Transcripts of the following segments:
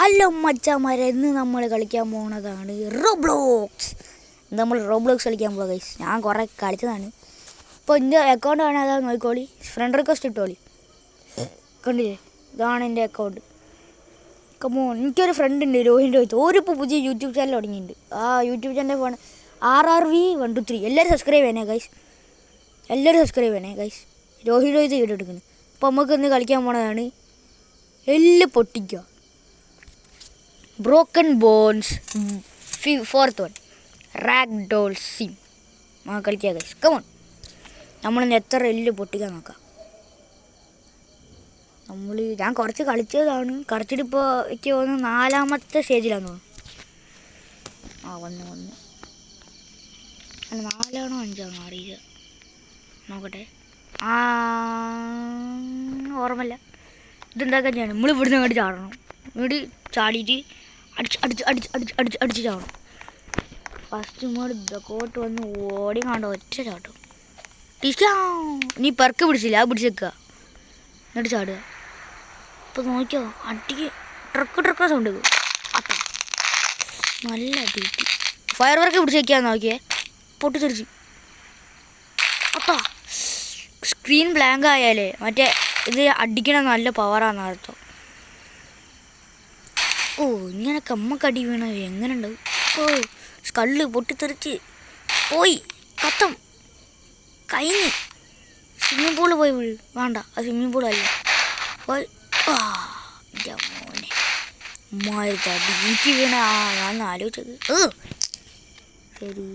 Hello മച്ചാമാരെ, ഇന്ന് നമ്മൾ കളിക്കാൻ പോകുന്നതാണ് റോബ്ലോക്സ്. നമ്മൾ റോബ്ലോക്സ് കളിക്കാൻ പോകുക ഗൈസ്. ഞാൻ കുറേ കളിച്ചതാണ്. ഇപ്പോൾ എൻ്റെ അക്കൗണ്ട് വേണേൽ അതാ നോക്കിക്കോളി. Friend request ഇട്ടോളി. കണ്ടില്ലേ, ഇതാണ് എൻ്റെ അക്കൗണ്ട്. കമോൺ, എനിക്കൊരു ഫ്രണ്ട് ഉണ്ട്, രോഹിത്. ഓരിപ്പോൾ പുതിയ യൂട്യൂബ് ചാനൽ തുടങ്ങിയിട്ടുണ്ട്. ആ യൂട്യൂബ് ചാനലിൻ്റെ ഫോൺ RRV123. എല്ലാവരും സബ്സ്ക്രൈബ് ചെയ്യണേ ഗൈസ്. രോഹിത് വീഡിയോ എടുക്കുന്നു. അപ്പോൾ നമുക്ക് ഇന്ന് കളിക്കാൻ പോണതാണ് എല്ല് പൊട്ടിക്കുക. Broken bones 4th one rag doll sim. കളിക്കുക ഗൈസ്. കമോൺ, നമ്മളിന്ന് എത്ര എല്ല് പൊട്ടിക്കാൻ നോക്കാം. ഞാൻ കുറച്ച് കളിച്ചതാണ്. കളിച്ചിട്ടിപ്പോൾ എനിക്ക് തോന്നുന്നു 4ാമത്തെ സ്റ്റേജിലാന്ന് തോന്നുന്നു. വന്ന് അല്ല 4ആണോ 5ആണോ അറിയില്ല, നോക്കട്ടെ. ഓർമ്മയില്ല. ഇതെന്താക്കാൻ ചെയ്യണം, നമ്മൾ ഇവിടുന്ന് അങ്ങോട്ട് ചാടണം. ഇങ്ങോട്ട് ചാടിയിട്ട് അടിച്ച് ചാടണം. ഫസ്റ്റ് ഇങ്ങോട്ട് ഇതൊക്കോട്ട് വന്ന് ഓടി കാണണ്ട ഒറ്റ ചാട്ടും. നീ പെർക്ക് പിടിച്ചില്ല, അത് പിടിച്ചേക്കുക, എന്നിട്ട് ചാടുക. ഇപ്പോൾ നോക്കിയോ, അടിക്ക് ട്രക്ക് സൗണ്ട് അത്ത നല്ല അടി കിട്ടി. ഫയർ വർക്ക് പിടിച്ചേക്കാൻ നോക്കിയേ, പൊട്ടിത്തെറിച്ച് അത്താ. സ്ക്രീൻ ബ്ലാങ്ക് ആയാലേ മറ്റേ ഇത് അടിക്കണ നല്ല പവറാന്ന് അർത്ഥം. ഓ, ഇങ്ങനെ കമ്മക്കടി വീണ എങ്ങനെ ഉണ്ടാവും. ഓ, സ്കള്ള് പൊട്ടിത്തെറിച്ച് പോയി, കത്തം കഴിഞ്ഞ്. സ്വിമ്മിങ് പൂള് പോയി വീഴ്. വേണ്ട, അത് സ്വിമ്മിങ് പൂളല്ല. പോയി മോനെ അടി വീട്ടിൽ വീണ. ഞാൻ ആലോചിച്ചത് ശരി.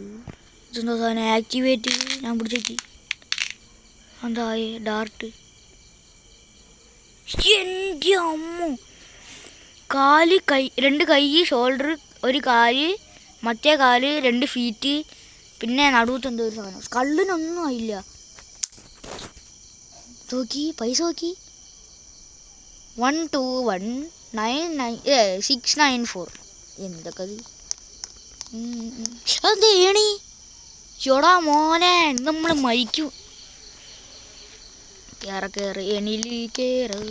ഇതെന്തോ സാധനം ആക്ടിവേറ്റ്. ഞാൻ പിടിച്ചേക്ക്. എന്തായേ ഡാർട്ട്. എൻ്റെ അമ്മ, കാല് കൈ 2 കൈ, ഷോൾഡർ 1 കാല്, മറ്റേ കാല് 2 ഫീറ്റ്, പിന്നെ നടുവത്ത് എന്തോ ഒരു സാധനം. സ്കള്ളിനൊന്നും ആയില്ല. നോക്കി പൈസ നോക്കി 121,99694. എന്തൊക്കെ അതെന്താ ഏണി ചോടാ മോനെ, നമ്മൾ മരിക്കും. കയറി എണിയിൽ കയറ്,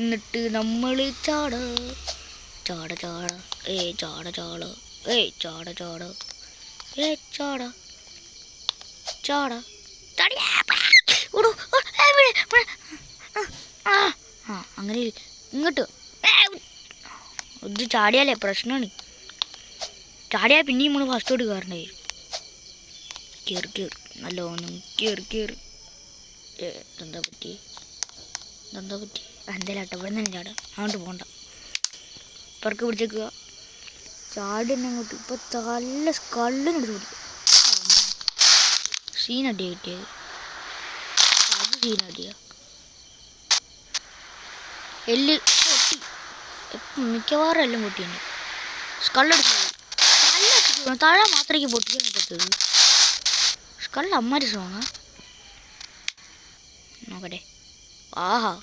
എന്നിട്ട് നമ്മൾ ചാട ചാട ചാട ഏ ചാട ചാട ഏ ചാട ചാട ഏ ചാട ചാട അങ്ങനെ ഇങ്ങോട്ട് ഇത് ചാടിയാലേ പ്രശ്നമാണ്. ചാടിയാൽ പിന്നെയും നമ്മൾ ഫസ്റ്റോട്ട് കയറേണ്ടി വരും. കയറി നല്ലോണം കയറി. എന്താ പറ്റി എന്തായാലും ഇവിടെ തന്നെ ചാടുക. അങ്ങോട്ട് പോകണ്ട, പെർക്ക് പിടിച്ചേക്കുക. ചാടിനെ അങ്ങോട്ട്. ഇപ്പം നല്ല സ്കള്ളിനെടുത്ത് പിടിക്കുക. സീനടിയ കിട്ടിയത്, അത് സീനടിയ. എല്ല് പൊട്ടി, മിക്കവാറും എല്ലാം പൊട്ടിയുണ്ട്. സ്കള്ളെടുത്ത് താഴെ മാത്രമേ പൊട്ടിക്കാൻ പറ്റത്തുള്ളൂ. സ്കള്ള് അമ്മാര് സ്ട്രോങ്ങാ. നോക്കട്ടെ. ആഹാ,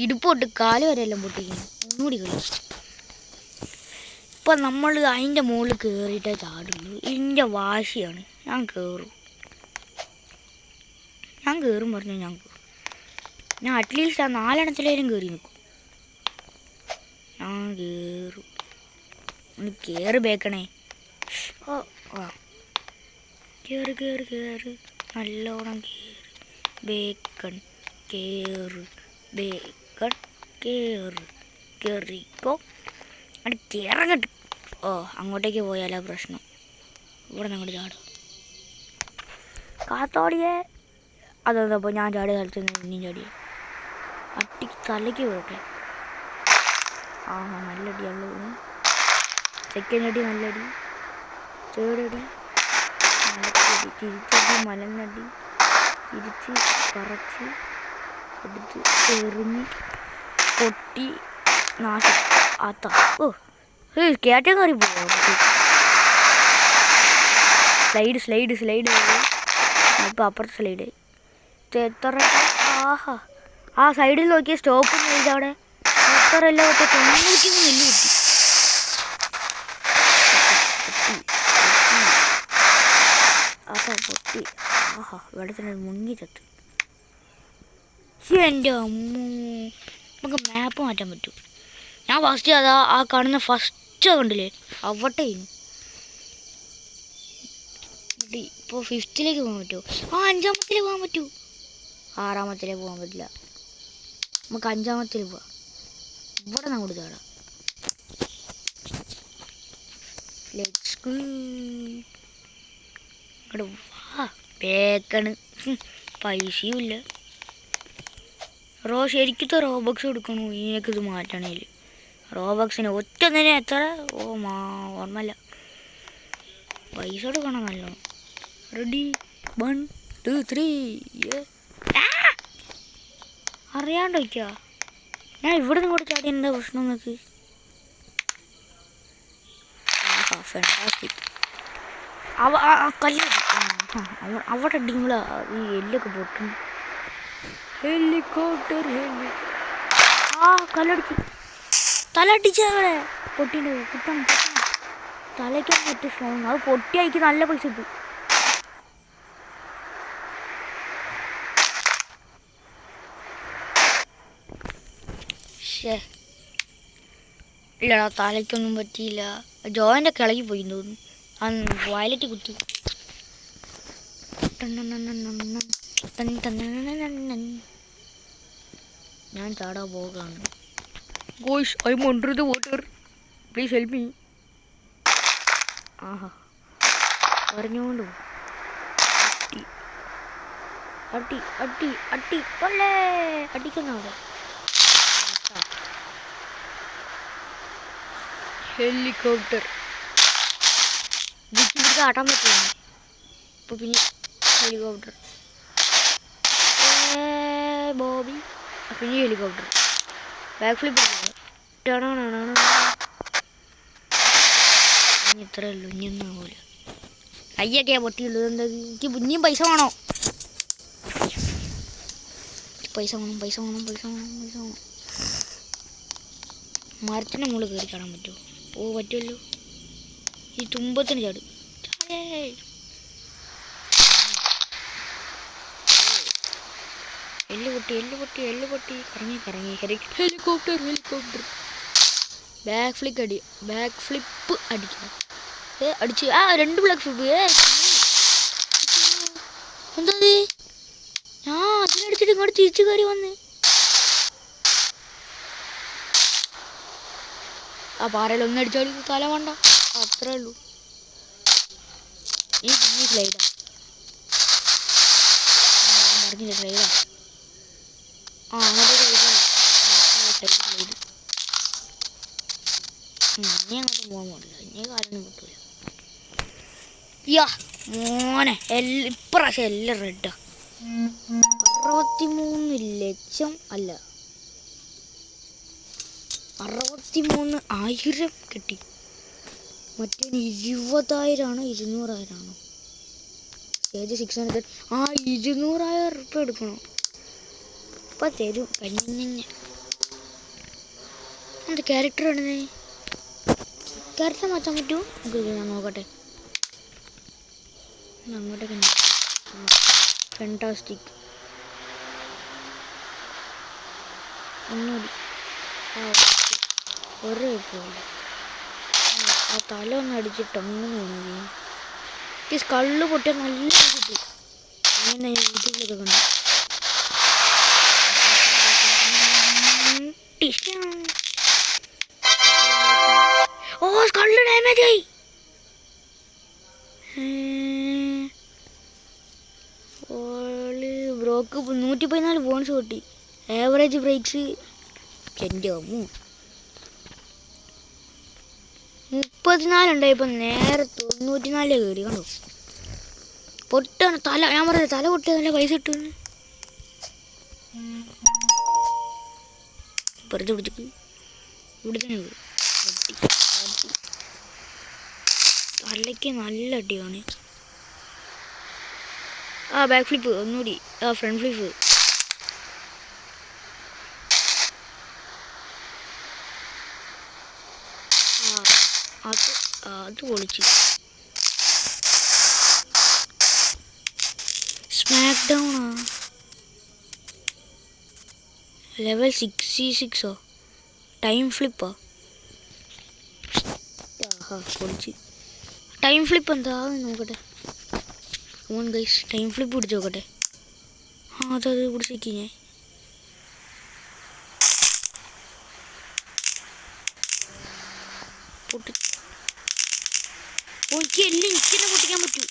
ഇടുപ്പോട്ട് കാല് വരെ എല്ലാം പൊട്ടിക്കുന്നു. ഒന്നുകൂടി കളി. ഇപ്പം നമ്മൾ അതിൻ്റെ മുകളിൽ കയറിയിട്ടേ ചാടുള്ളൂ. ഇതിൻ്റെ വാശിയാണ്. ഞാൻ കയറും പറഞ്ഞു. ഞാൻ അറ്റ്ലീസ്റ്റ് ആ 4എണ്ണത്തിലേലും കയറി നിൽക്കും. ഞാൻ കയറും. ഒന്ന് കയറി ബേക്കണേ. കയറി നല്ലോണം ബേക്കൺ. കേറിക്കോ അവിടെ കയറങ്ങട്ട്. അങ്ങോട്ടേക്ക് പോയാലോ പ്രശ്നം. ഇവിടെ നിന്ന് അങ്ങോട്ട് ചാടും. കാത്തോടിയേ. അതെന്തപ്പോൾ ഞാൻ ചാടിയ സ്ഥലത്ത് നിന്ന് ഇനിയും ചാടിയേ. അട്ടി തലയ്ക്ക് പോട്ടെ. നല്ലടിയുള്ളൂ. സെക്കൻഡ് അടി നല്ലടി, തേർഡ് അടി നല്ലടി, തിരിച്ചടി മലന്നടി, തിരിച്ച് പറച്ച് എടുത്ത് എറിഞ്ഞ് പൊട്ടി നാശം. കേറ്റം കയറി പോയോ. സ്ലൈഡ് ഇപ്പം അപ്പുറത്തെ സ്ലൈഡ്. എത്ര ആ സൈഡിൽ നോക്കിയ സ്റ്റോപ്പ് ചെയ്ത് അവിടെ എത്ര എല്ലാം ഒറ്റ 93 നെല്ല് കിട്ടി. പൊട്ടി. വെള്ളത്തിന് മുങ്ങി ചത്ത്. എൻ്റെ അമ്മ, നമുക്ക് മാപ്പ് മാറ്റാൻ പറ്റും. ഞാൻ ഞാൻ ഫസ്റ്റ് അതാ ആ കാണുന്ന ഫസ്റ്റ് കണ്ടില്ലേ അവിടെ ഇപ്പോൾ 5th പോകാൻ പറ്റുമോ? 5ാമത്തേലേക്ക് പോകാൻ പറ്റൂ. 6ാമത്തേലേക്ക് പോകാൻ പറ്റില്ല. നമുക്ക് 5ാമത്തേൽ പോവാം. ഇവിടെ അങ്ങോട്ട് ചാടാം. Let's go. ഇങ്ങോട്ട് വാ. പേക്കാണ്. പൈസയും ഇല്ല. ശരിക്കത്തെ റോബക്സ് കൊടുക്കണു. ഇതിനൊക്കെ മാറ്റണേൽ റോബക്സിന് ഒറ്റൊന്നിനെ എത്ര ഓർമ്മല്ല. പൈസ കൊടുക്കണം നല്ലോണം. റെഡി 1 2 3. അറിയാണ്ട് വയ്ക്കുക. ഞാൻ ഇവിടെ നിന്ന് കൂടെ ചാടി എന്താ പ്രശ്നം നിങ്ങൾക്ക്? കല്ല് അവിടെ അടിക്കുമ്പോൾ ഈ എല്ലൊക്കെ പൊട്ടും. ഹെലികോപ്റ്റർ കല്ലടിച്ച് തലടിച്ച അവിടെ പൊട്ടിൻ്റെ കുത്തണം. തലയ്ക്കാൻ പറ്റിയ ഫോൺ അത് പൊട്ടിയായിക്ക് നല്ല പൈസ കിട്ടും. ഇല്ലടാ തലയ്ക്കൊന്നും പറ്റിയില്ല. ജോയിൻ്റെ കിളകി പോയി തോന്നുന്നു. വയലറ്റ് കുത്തി. ഞാൻ ചാടാൻ പോകാണ്. Guys I'm under the water, please help me. ആഹാ പറഞ്ഞുകൊണ്ട് അട്ടി അട്ടി അട്ടി കൊല്ലേ അടിക്കുന്ന അവിടെ. ഹെലികോപ്റ്റർ പിടിച്ച് ആട്ടാൻ പറ്റുമോ? ഇപ്പോൾ പിന്നെ ഹെലികോപ്റ്റർ ബോബി. പിന്നെ ഹെലികോപ്റ്റർ ബാക്ക് ഫ്ലിപ്പ് ഇത്രേ ഉള്ളൂ. ഇനിയൊന്നും പോലെ കയ്യൊക്കെയാ പൊട്ടിയുള്ളൂ. എന്താ എനിക്ക് ഇനിയും പൈസ വേണോ? പൈസ വേണം പൈസ വേണം പൈസ വേണം പൈസ വേണം. മരത്തിൻ്റെ മുകളിൽ കയറി കാണാൻ പറ്റുമോ? ഓ പറ്റുമല്ലോ. ഈ തുമ്പത്തിന് ചാട്. എല്ല് പൊട്ടി എല്ല് പൊട്ടി എല്ല് പൊട്ടി. കറങ്ങി കറങ്ങി ഹെലികോപ്റ്റർ ഹെലികോപ്റ്റർ. ബാക്ക് ഫ്ലിപ്പ് അടിക്കണം. അടിച്ച് 2 ബ്ലാക്ക് ഫ്ലിപ്പ്. എന്താ ഞാൻ അതിനടിച്ചിട്ട് ഇങ്ങോട്ട് തിരിച്ചു കയറി വന്ന് ആ പാറയിൽ ഒന്നടിച്ചാൽ തല വേണ്ട. അത്രേ ഉള്ളൂ. ഈ സ്ലൈഡാ പറഞ്ഞില്ല സ്ലൈഡാ. അങ്ങോട്ട് സ്ലൈഡ്. ഇനി അങ്ങോട്ട് പോകാൻ പാടില്ല. ഇനി കാലൊന്നും കിട്ടൂല. മോനെ ഇപ്രാവശ്യം എല്ലാം റെഡാ. 63 ലക്ഷം അല്ല 63,000 കിട്ടി. മറ്റേ 20,000 200,000 സ്റ്റേജ് 600. 200,000 റുപ്യ എടുക്കണോ? ഇപ്പം തരും. കഞ്ഞ എന്ത് ക്യാരക്ടർ ആണെന്നേ? ക്യാരക്ടർ മാറ്റാൻ പറ്റുമോ? ഞാൻ നോക്കട്ടെ. അങ്ങോട്ടേക്ക് ഫെൻറ്റാസ്റ്റിക് ഒന്നുകൂടി. ഒരേ പോലെ ആ തല ഒന്ന് അടിച്ചിട്ട് അങ്ങനെ തോന്നുന്നു. ഈ സ്കള്ള് പൊട്ടിയാൽ നല്ല കിട്ടി. അങ്ങനെ യൂട്യൂബിലൊക്കെ കണ്ടു. ഓ സ്കള്ള് ഡാമേജ് ആയി. ബ്രോക്ക് 114 ബോൺസ് പൊട്ടി. ആവറേജ് ബ്രേക്സ് എൻ്റെ അമ്മു 34 ഉണ്ടായപ്പോൾ നേരെ 94 കയറി. കണ്ടോ പൊട്ടാണ് തല. ഞാൻ പറഞ്ഞത് തല പൊട്ടിയ നല്ല പൈസ കിട്ടുമെന്ന്. വെറുതെ പിടിച്ചിട്ട് ഇവിടെ തന്നെ തലയ്ക്ക് നല്ല അടിയാണ്. ബാക്ക് ഫ്ലിപ്പ് ഒന്നുകൂടി. Front flip. അത് പൊളിച്ചു. സ്മാക്ക് ഡൗണാ ലെവൽ 66. ടൈം ഫ്ലിപ്പാ. ആഹാ പൊളിച്ച്. ടൈം ഫ്ലിപ്പ് എന്താ നോക്കട്ടെ. ഓൺ ഗൈസ് ടൈം ഫ്ലിപ്പ് പിടിച്ച് നോക്കട്ടെ. അതത് പിടിച്ചേക്ക് ഞാൻ. പൊട്ടി എനിക്ക് എല്ലാം എനിക്കെന്നെ പൊട്ടിക്കാൻ പറ്റൂ.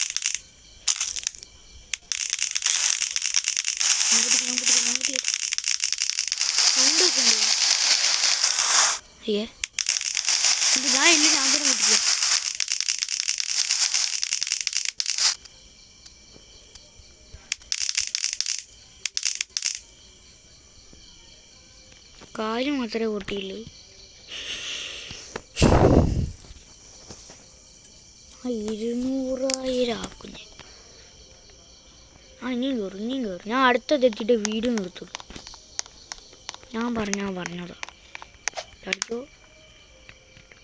അയ്യേ ഞാൻ എല്ലാം ഞാൻ തന്നെ പൊട്ടിക്കുക. കാല് മാത്രമേ പൊട്ടിയുള്ളൂ. 200,000 ആക്കും ഞാൻ. ഇനിയും കയറും. ഞാൻ അടുത്തതെത്തിയിട്ട് വീഡിയോ നിർത്തുള്ളൂ. ഞാൻ പറഞ്ഞതാ. അടിക്കോ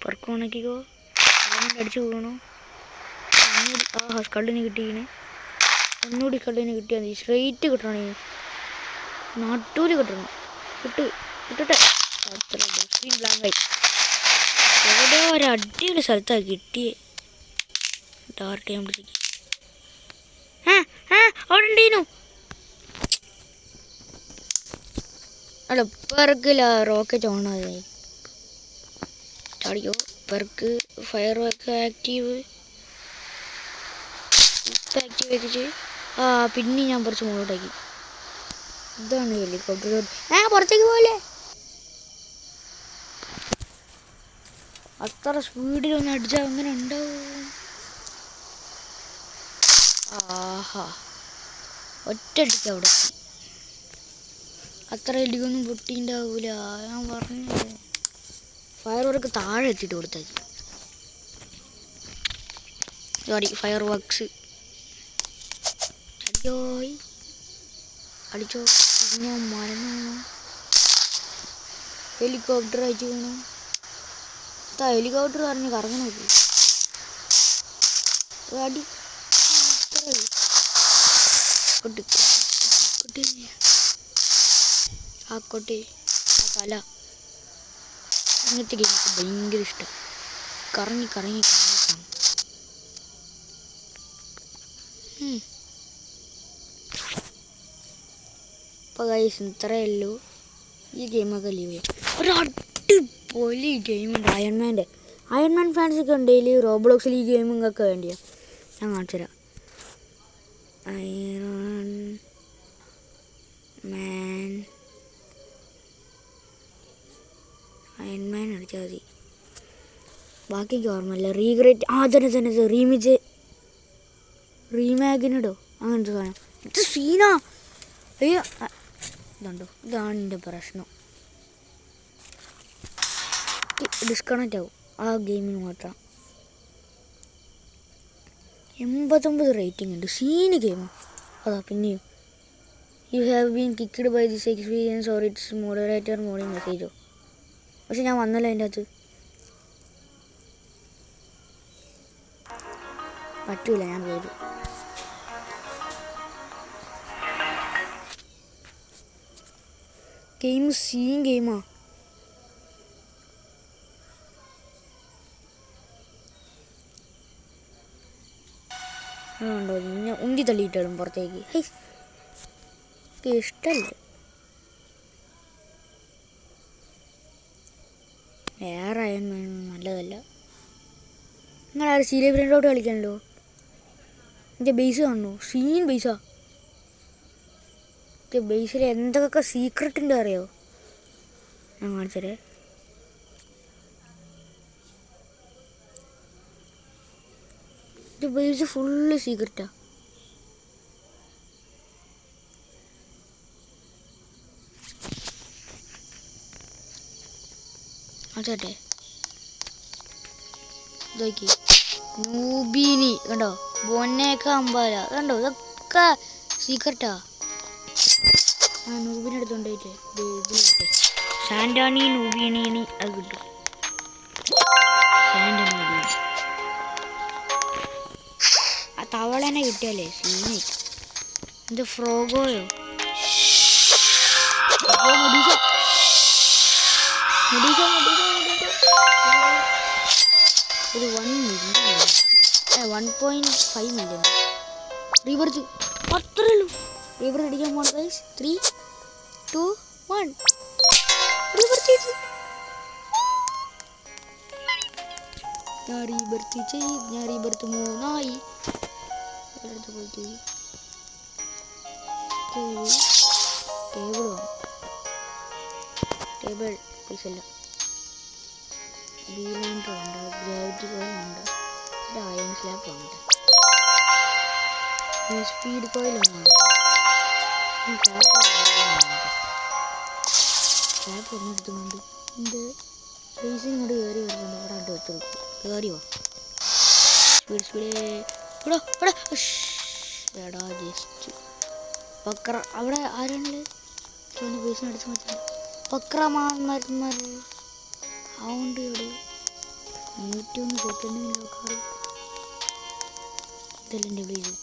പറക്കുവാണക്കിക്കോ അടിച്ചു പോകണോ. കള്ളിന് കിട്ടിയിന്. ഒന്നുകൂടി കള്ളിന് കിട്ടിയാൽ മതി. സ്ട്രെയിറ്റ് കിട്ടണം. നട്ടൂര് കിട്ടണം. കിട്ടട്ടെ. അത്ര സ്ക്രീൻ ബ്ലാങ്കായി. എവിടെയോ ഒരു അടിപൊളി സ്ഥലത്താണ് കിട്ടിയേ. ഡാർക്ക് ഞാൻ പിടിച്ചിട്ട് അവിടെ ഉണ്ടീനു. അല്ല പെർക്കില്ല റോക്കറ്റ് ഓണായി ചാടിക്കോ. പെർക്ക് ഫയർ വർക്ക് ആക്റ്റീവ് ആക്കിച്ച്. പിന്നെ ഞാൻ കുറച്ച് മുകളിലോട്ടാക്കി. ഇതാണ് ഹെലികോപ്റ്റർ. പുറത്തേക്ക് പോലെ അത്ര സ്പീഡിലൊന്നും അടിച്ചാൽ അങ്ങനെ ഉണ്ടാവും. ആഹാ ഒറ്റയടിക്ക് അവിടെ എത്തി. അത്ര എലിക്കൊന്നും പൊട്ടിണ്ടാവൂല. ഞാൻ പറഞ്ഞത് ഫയർ വർക്ക് താഴെ എത്തിയിട്ട് കൊടുത്താക്കി. സോറി ഫയർ വർക്ക്സ് അടിച്ചോ. പിന്നെ മരണം. ഹെലികോപ്റ്റർ അയച്ചു വേണം. ഹെലികോപ്റ്റർ പറഞ്ഞ് കറങ്ങി നോക്കി. അടി ആക്കോട്ടെ. കല അങ്ങനത്തെ ഗെയിം എനിക്ക് ഭയങ്കര ഇഷ്ടം. കറങ്ങി ഇപ്പോൾ ഗൈസ് ഇത്രയേ ഉള്ളൂ. ഈ ഗെയിമൊക്കെ ലീവ് ചെയ്യാം. ഒരു അടിപൊളി ഗെയിമുണ്ട് അയൺമാൻ്റെ. അയൺമാൻ ഫാൻസൊക്കെ ഉണ്ടെങ്കിൽ റോബ്ലോക്സിൽ ഈ ഗെയിമിങ്ങൊക്കെ വേണ്ടിയോ ഞാൻ കാണിച്ചു തരാം. അയൺ മാൻ അടിച്ചാൽ മതി. ബാക്കി ഓർമ്മയില്ല. തന്നെ റീമാഗിനിടോ അങ്ങനത്തെ സാധനം. ഇത് സീനാ. അയ്യോ ഇതുണ്ടോ. ഇതാണ് എൻ്റെ പ്രശ്നം. ഡിസ്കണക്റ്റ് ആവും ആ ഗെയിമിന് മാത്രം. 89 റേറ്റിംഗ് ഉണ്ട്. സീന് ഗെയിമാണ്. അതാ പിന്നെയും you have been kicked by this experience or it's moderator morning മെസ്സേജോ. പക്ഷെ ഞാൻ വന്നല്ലോ അതിൻ്റെ അകത്ത്. പറ്റൂല ഞാൻ പോയത്. ഗെയിം സീൻ ഗെയിമാ. ഉണ്ടോ ഞാൻ ഉന്തി തള്ളിയിട്ടാലും പുറത്തേക്ക്. ഇഷ്ടമല്ല. വേറെ അയൺമാൻ നല്ലതല്ല. നിങ്ങളാരും സീരിയ ഫ്രണ്ടോട്ട് കളിക്കണല്ലോ. എൻ്റെ ബേസ് കാണണോ. സീൻ ബേസാ. ബേസിൽ എന്തൊക്കെ സീക്രട്ട് ഉണ്ട് അറിയോ. ഞാൻ കാണിച്ചേ. ഇത് ബേസ് ഫുള്ള് സീക്രട്ടാ. അതെ ഇതൊക്കെ നൂബീനി കണ്ടോ. ബൊന്നേക്ക അമ്പാല കണ്ടോ. ഇതൊക്കെ സീക്രട്ടാ. നൂബിനെ എടുത്തോണ്ടേ സാൻഡാണി നൂബീനി അത് കിട്ടും. ആ തവളനെ കിട്ടിയാലേ സീനി. ഇത് ഫ്രോഗോയോ. ഒരു 1 മില്യൺ 1.5 മില്യൺ റീബർത്ത് അത്രേ ഉള്ളൂ. റീബർത്ത് അടിക്കാൻ പോകണം ഗൈസ്. 3 2 1 റീബർത്ത് ചെയ്തു. ഞാൻ റീബർത്ത് 3 ആയി. ടേബിൾ വേണം. ടേബിൾ പൈസ ഇല്ല. വീലാൻഡർ ഉണ്ട്, ഗ്രാവിറ്റി കോയിലുണ്ട്, അയൺ സ്ലാബ് ഉണ്ട്, സ്പീഡ് കോയിലൊന്നും സ്ലാബ് ഒന്നും എടുത്തുകൊണ്ട് ഇത് പൈസ ഇങ്ങോട്ട് കയറി വരുന്നുണ്ട്. ഇവിടെ കണ്ട് വെച്ചു കയറിയോ സ്പീഡ് എടാ ജസ്റ്റ് പക്ര അവിടെ ആരാണല്ലേ പൈസ അടിച്ചു മാറ്റി പക്രമാന്മാർ അതുകൊണ്ട് ഇവിടെ 101 സെക്കൻഡ് നോക്കാറ്. ഇതല്ല എൻ്റെ പ്ലീസ്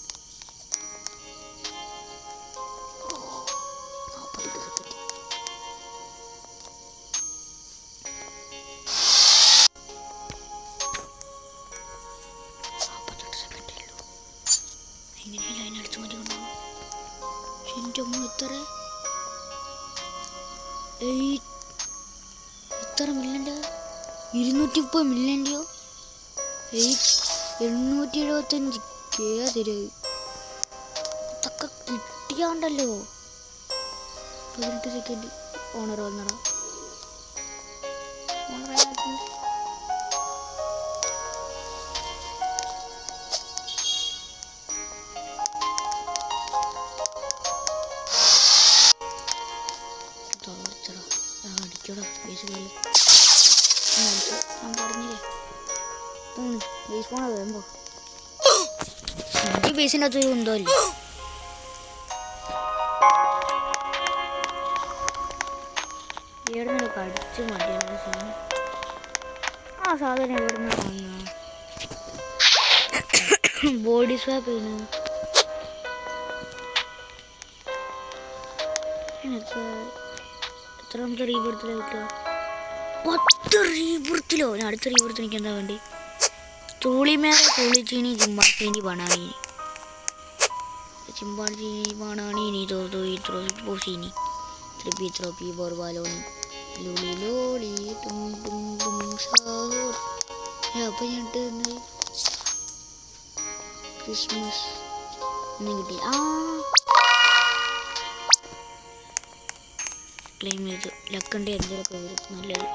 48 സെക്കൻഡ്. എങ്ങനെയല്ല അതിനടുത്ത് മതി കൊണ്ടുപോകും. എൻ്റെ അമ്മ ഇത്ര മില്യൻ്റെ 230 മില്യൻ്റെയോ 875 തരുക. ഇതൊക്കെ കിട്ടിയാണ്ടല്ലോ. 18 സെക്കൻഡ് ഓണർ വന്നടാ. ഓണർ അടിക്കടാ ബേസ് കളി. ഞാൻ പറഞ്ഞില്ലേ ബേസ് പോണ വരുമ്പോ എനിക്ക് ബേസിൻ്റെ അകത്തൊരു എന്തോ ഇല്ല. ഇവിടെ നിന്നൊക്കെ അടിച്ച് മതിയാണ് സീൻ. ആ സാധനം എവിടെ നിന്ന് വാങ്ങുക? ബോഡി സ്വാപ്പ് ചെയ്യുന്നു. എത്രാമത്തെ റീബർത്തിലോ കിട്ടുക? 10 റീബർത്തിലോ? ഞാൻ അടുത്ത റീബർത്ത് എനിക്ക് എന്താ വേണ്ടി? തുളിമേറെ തുളിച്ചീനി ചിമ്പാച്ചീനി ബണാണീനി ചിമ്പാച്ചീനി ബണാണീനി തോസീനി ത്രിപ്പി ത്രോപ്പി ബോർബാലോണി ലോളി ലോളി ടും ടും ടും സാഹോർ. അപ്പം ഞാൻ ഇട്ട് ക്രിസ്മസ് ഒന്നും കിട്ടി. ക്ലെയിം ചെയ്തു. ലക്കൻ്റെ എന്തെങ്കിലുമൊക്കെ വരും നല്ലത്.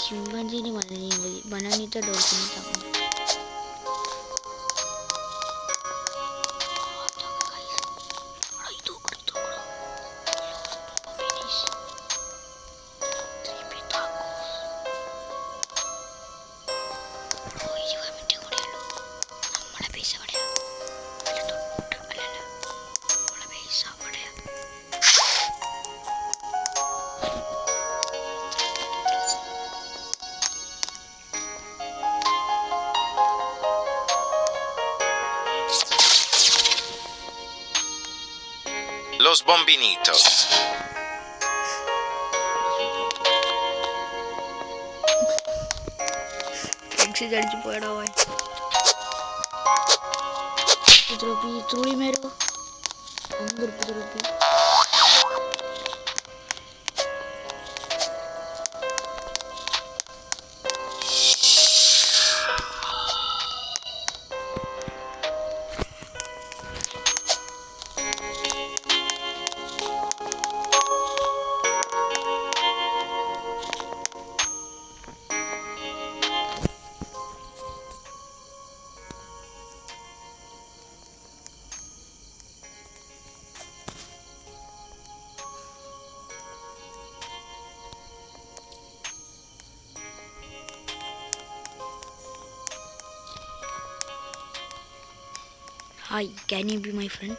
ചിമ്പാഞ്ചീനി ബനാനീത്ത ഡോൾഫിനെ തന്നു. Los Bombinitos. Exit അടിച്ചു പോയടാ പോയി. തുള്ളി മേരോ 50 രൂപ. Hi, can you be my friend?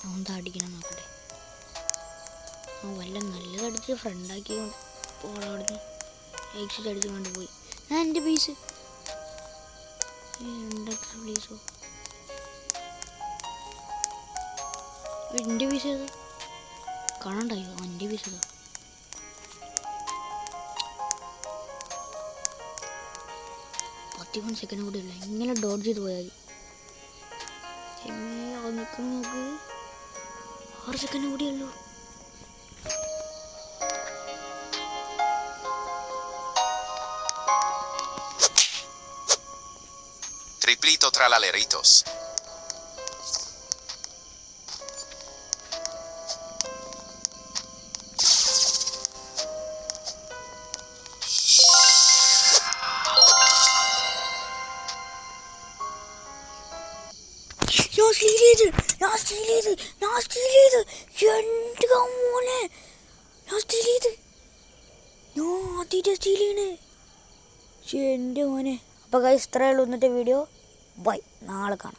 എന്താ അടിക്കണം നോക്കട്ടെ. വല്ല നല്ലതടിച്ച് ഫ്രണ്ടാക്കി പോളവിടുന്ന് എക്സിറ്റ് അടിച്ച് കൊണ്ട് പോയി. എൻ്റെ പീസ് പ്ലീസോ എൻ്റെ പീസ് ഏത് കാണണ്ടായോ? എൻ്റെ പീസ് ഏതാ? 51 സെക്കൻഡ് കൂടെ ഉള്ള ഇങ്ങനെ ഡോട്ട് ചെയ്ത് പോയാൽ നിൽക്കണം നോക്ക് 6 സെക്കൻഡ് കൂടെ ഉള്ളൂ Triplito tralaleritos. ഞാൻ സ്റ്റീൽ ചെയ്ത് എൻ്റെ മോനെ ഞാൻ സ്റ്റീൽ ചെയ്ത് ഞാൻ ആദ്യമായിട്ട് സ്റ്റീൽ ചെയ്യണേ എൻ്റെ മോനെ അപ്പോൾ ഗൈസ് ഇത്രയേ ഉള്ളൂ ഇന്നത്തെ വീഡിയോ ബൈ നാളെ കാണാം